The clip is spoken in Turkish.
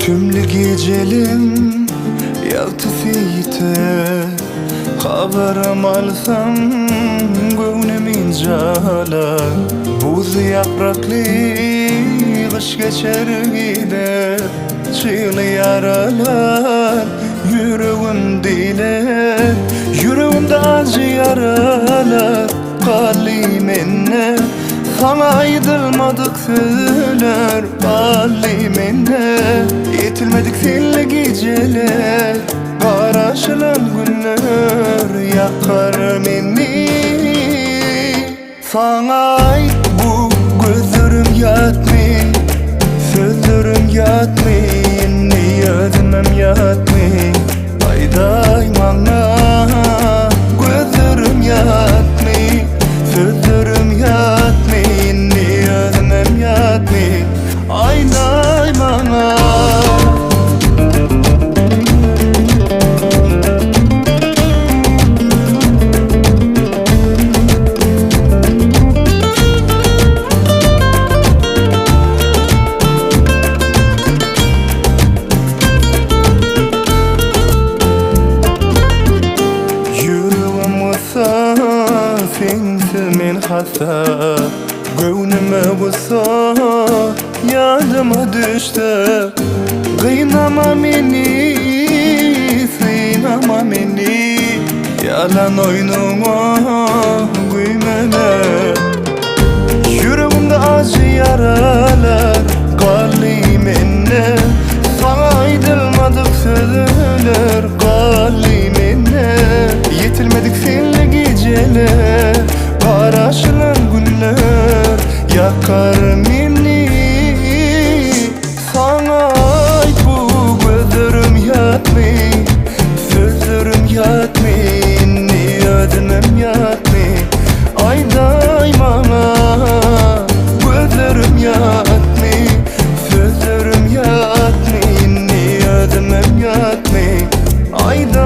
Kümlü gecelim yaltısıyte haberim alsam gönlümün jala buz yapraklı kış geçer gider çığlı yaralar yüreğimde acı yaralar kalimine sana aydılmadık sözler kalimine yetilmedik seninle geceler Karaşılan günler yakar beni Sana ait bu gözlerim yatmay Sözlerim yatmay Niyazmem yatmay Ayday bana gözlerim yatmay Sözlerim yatmay Niyazmem yatmay Ayday bana من حتى قونما وصا يادما دشتا غينما مني سينما مني يالا noynuma güymene Yüreğimde acı yaralar kalimine Sana aydılmadık sözler kalimine Yetilmedik seninle geceler Karaşılan günler yakar beni Sana ait bu gözlerim yatmay Sözlerim yatmay Niyazmem yatmay Ayday bana gözlerim yatmay Sözlerim yatmay Niyazmem yatmay Ayday